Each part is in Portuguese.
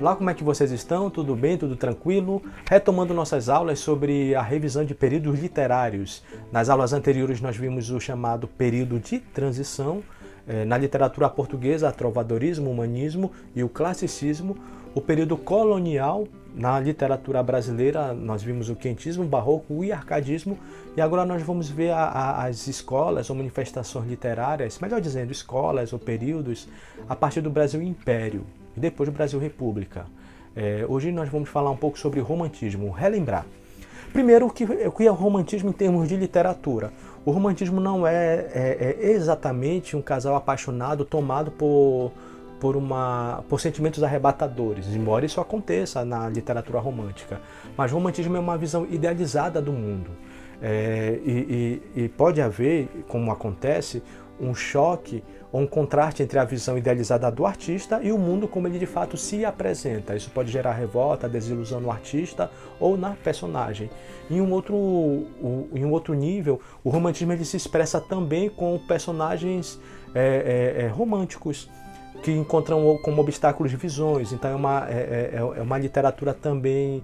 Olá, como é que vocês estão? Tudo bem? Tudo tranquilo? Retomando nossas aulas sobre a revisão de períodos literários. Nas aulas anteriores nós vimos o chamado período de transição, na literatura portuguesa, trovadorismo, humanismo e o classicismo. O período colonial, na literatura brasileira, nós vimos o quentismo, o barroco e arcadismo. E agora nós vamos ver as escolas ou manifestações literárias, melhor dizendo, escolas ou períodos, a partir do Brasil Império e depois do Brasil República. Hoje nós vamos falar um pouco sobre romantismo, relembrar. Primeiro, o que é o romantismo em termos de literatura? O romantismo não é exatamente um casal apaixonado tomado por sentimentos arrebatadores, embora isso aconteça na literatura romântica. Mas o romantismo é uma visão idealizada do mundo. E pode haver, como acontece, um choque ou um contraste entre a visão idealizada do artista e o mundo como ele de fato se apresenta. Isso pode gerar revolta, desilusão no artista ou na personagem. Em um outro nível, o romantismo ele se expressa também com personagens românticos, que encontram como obstáculos visões. Então é uma literatura também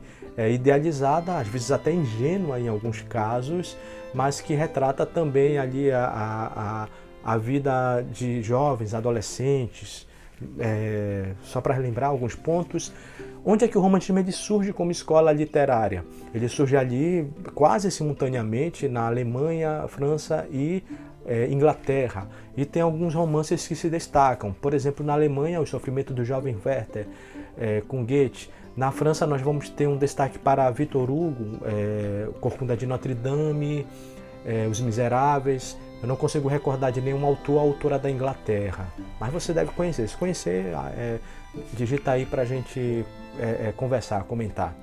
idealizada, às vezes até ingênua em alguns casos, mas que retrata também ali a vida de jovens, adolescentes. Só para relembrar alguns pontos, onde é que o romantismo ele surge como escola literária? Ele surge ali quase simultaneamente na Alemanha, França e Inglaterra, e tem alguns romances que se destacam. Por exemplo, na Alemanha, O Sofrimento do Jovem Werther, com Goethe. Na França nós vamos ter um destaque para Victor Hugo, Corcunda de Notre Dame, Os Miseráveis. Eu não consigo recordar de nenhum autor ou autora da Inglaterra, mas você deve conhecer. Se conhecer, digita aí para a gente conversar, comentar.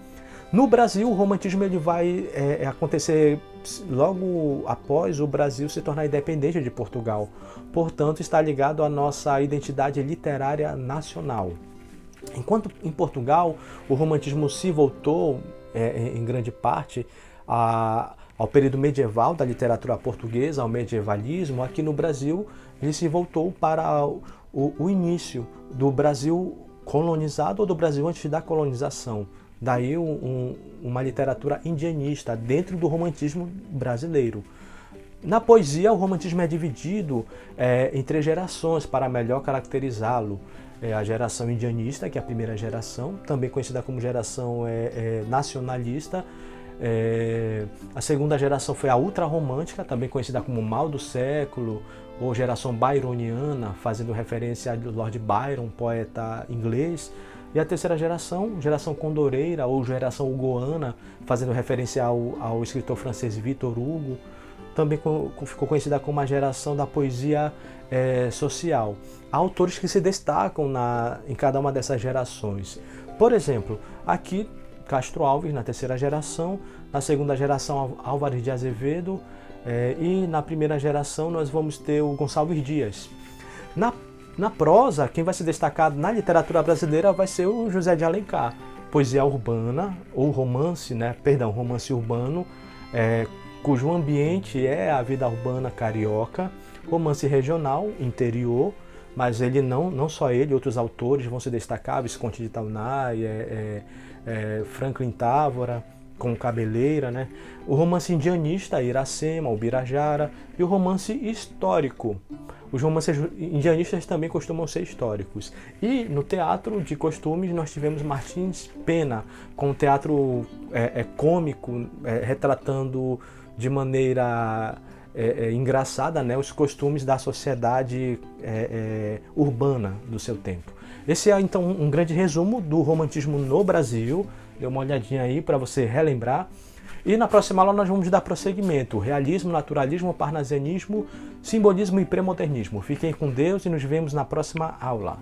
No Brasil, o romantismo ele vai acontecer logo após o Brasil se tornar independente de Portugal. Portanto, está ligado à nossa identidade literária nacional. Enquanto em Portugal, o romantismo se voltou, em grande parte, ao período medieval da literatura portuguesa, ao medievalismo, aqui no Brasil ele se voltou para o início do Brasil colonizado ou do Brasil antes da colonização. Daí uma literatura indianista dentro do romantismo brasileiro. Na poesia, o romantismo é dividido em 3 gerações para melhor caracterizá-lo. A geração indianista, que é a primeira geração, também conhecida como geração nacionalista. A segunda geração foi a ultrarromântica, também conhecida como mal do século, ou geração byroniana, fazendo referência a Lord Byron, poeta inglês. E a terceira geração, geração condoreira ou geração hugoana, fazendo referência ao escritor francês Victor Hugo, também ficou conhecida como a geração da poesia social. Há autores que se destacam em cada uma dessas gerações. Por exemplo, aqui Castro Alves, na terceira geração, na segunda geração Álvares de Azevedo, e na primeira geração nós vamos ter o Gonçalves Dias. Na prosa, quem vai se destacar na literatura brasileira vai ser o José de Alencar. Poesia urbana, ou romance, romance urbano, cujo ambiente é a vida urbana carioca, romance regional, interior, mas ele não só ele, outros autores vão se destacar, Visconde de Taunaí, Franklin Távora, com Cabeleira, o romance indianista, Iracema, Ubirajara, e o romance histórico. Os romances indianistas também costumam ser históricos. E no teatro de costumes nós tivemos Martins Pena, com um teatro cômico, retratando de maneira engraçada os costumes da sociedade urbana do seu tempo. Esse é então um grande resumo do romantismo no Brasil. Dê uma olhadinha aí para você relembrar. E na próxima aula nós vamos dar prosseguimento: realismo, naturalismo, parnasianismo, simbolismo e pré-modernismo. Fiquem com Deus e nos vemos na próxima aula.